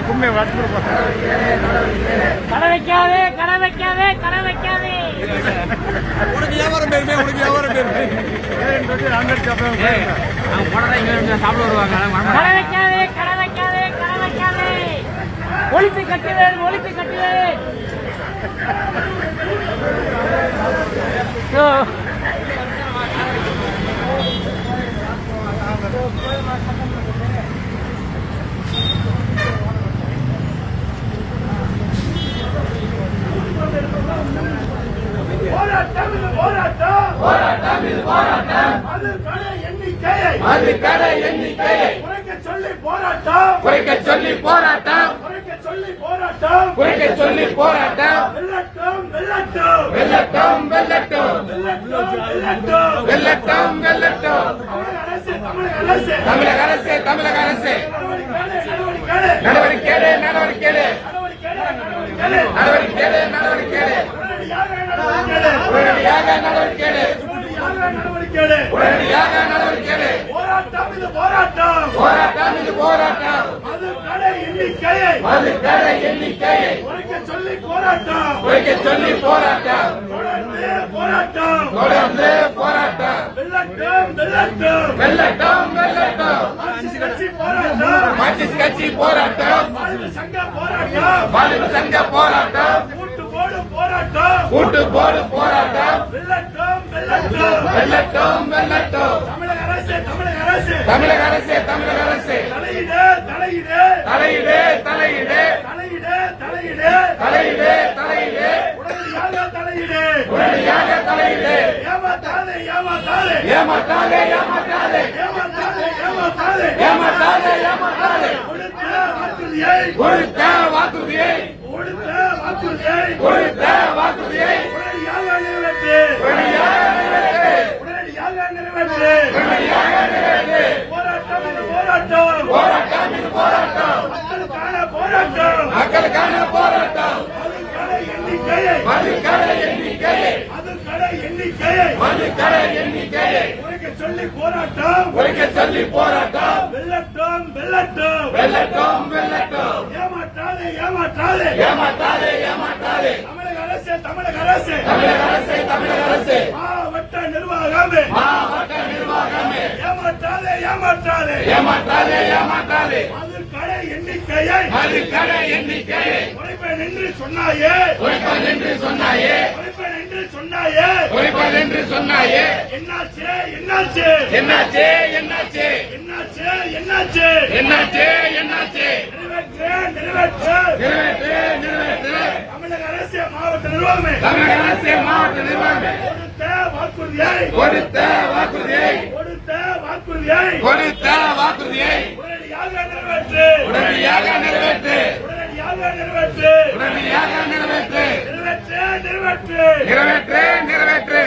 கும்மே கடை வைக்காதே கடை வைக்காதே கடை வைக்காதே உனக்கு வியாபாரம் பேருமே உனக்கு வியாபாரம் பேருமே சாப்பிட வருவாங்க கடை வைக்காதே கடை வைக்காதே கடை வைக்காதே ஒழித்து கட்டுவேன் ஒழித்து கட்டுவேன் மதுக்கடை எண்ணிக்கையை குறைக்க சொல்லி போராட்டம் குறைக்க சொல்லி போராட்டம் குறைக்க சொல்லி போராட்டம் குறைக்க சொல்லி போராட்டம் வெல்லட்டும் வெல்லட்டும் வெல்லட்டும் வெல்லட்டும் வெல்லட்டும் வெல்லட்டும் வெல்லட்டும் தமிழக அரசு தமிழக அரசு நடவடிக்கை நடவடிக்கை நடவடிக்கை நடவடிக்கை உடனடியாக நடவடிக்கை உடனடியாக நடவடிக்கை போராட்டம் இது போராட்டம் போராட்டம் இது போராட்டம் மதுக்கடை எண்ணிக்கையை குறைக்க சொல்லி போராட்டம் குறைக்க சொல்லி போராட்டம் தொடர்ந்து போராட்டம் தொடர்ந்து போராட்டம் வெல்லட்டும் வெல்லட்டும் வெல்லட்டும் வெல்லட்டும் மார்க்சிஸ்ட் கட்சி போராட்டம் வாலிப சங்க போராட்டம் வாலிப சங்க போராட்டம் கூட்டு போடு போராட்டம் வெல்லட்டும் வெல்லட்டும் வெல்லட்டும் வெல்லட்டும் தமிழக அரசு தமிழக அரசு தமிழக அரசு தமிழக அரசு தலையிடு தலையிடு தலையிடு தலையிடு தலையிடு தலையிடு தலையிடு தலையிடு உடனடியாக தலையிடு உடனடியாக தலையிடு ஏமாத்தாதே ஏமாத்தாதே ஏமாத்தாதே ஏமாத்தாதே ஏமாத்தாதே ஏமாத்தாதே ஏமாத்தாதே ஏமாத்தாதே கொடுத்த வாக்குறுதியை கொடுத்த வாக்குறுதியை கொடுத்த வாக்குறுதியை கொடுத்த வாக்குறுதியை உடனடியாக நிறைவேற்று உடனடியாக நிறைவேற்று உடனடியாக நிறைவேற்று உடனடியாக நிறைவேற்று போராட்டம் இது போராட்டம் போராட்டம் இது போராட்டம் மக்களுக்கான போராட்டம் மக்களுக்கான போராட்டம் மதுக்கடை எண்ணிக்கையை மதுக்கடை எண்ணிக்கையை மதுக்கடை எண்ணிக்கையை மதுக்கடை எண்ணிக்கையை குறைக்க சொல்லி போராட்டம் குறைக்க சொல்லி போராட்டம் வெல்லட்டும் வெல்லட்டும் வெல்லட்டும் வெல்லட்டும் ஏமாற்றாதே ஏமாற்றாதே ஏமாற்றாதே ஏமாற்றாதே தமிழக அரசு தமிழக அரசு தமிழக அரசு தமிழக அரசு மாவட்ட நிர்வாகமே மாவட்ட நிர்வாகமே ஏமாற்றாதே ஏமாற்றாதே ஏமாற்றாதே ஏமாற்றாதே மதுக்கடை எண்ணிக்கையை மதுக்கடை எண்ணிக்கையை குறைப்பேன் என்று சொன்னாயே குறைப்பேன் என்று சொன்னாயே குறைப்பேன் என்று சொன்னாயே குறைப்பேன் என்று சொன்னாயே என்னாச்சு என்னாச்சு என்னாச்சு என்னாச்சு என்னாச்சு என்னாச்சு என்னாச்சு என்னாச்சு நிறைவேற்று நிறைவேற்று நிறைவேற்று நிறைவேற்று தமிழக அரசு மாவட்ட நிர்வாகமே தமிழக அரசு மாவட்ட நிர்வாகமே கொடுத்த வாக்குறுதியை கொடுத்த வாக்குறுதியை கொடுத்த வாக்குறுதியை கொடுத்த வாக்குறுதியை உடனடியாக நிறைவேற்று உடனடியாக நிறைவேற்று உடனடியாக நிறைவேற்று உடனடியாக நிறைவேற்று நிறைவேற்று நிறைவேற்று நிறைவேற்று நிறைவேற்று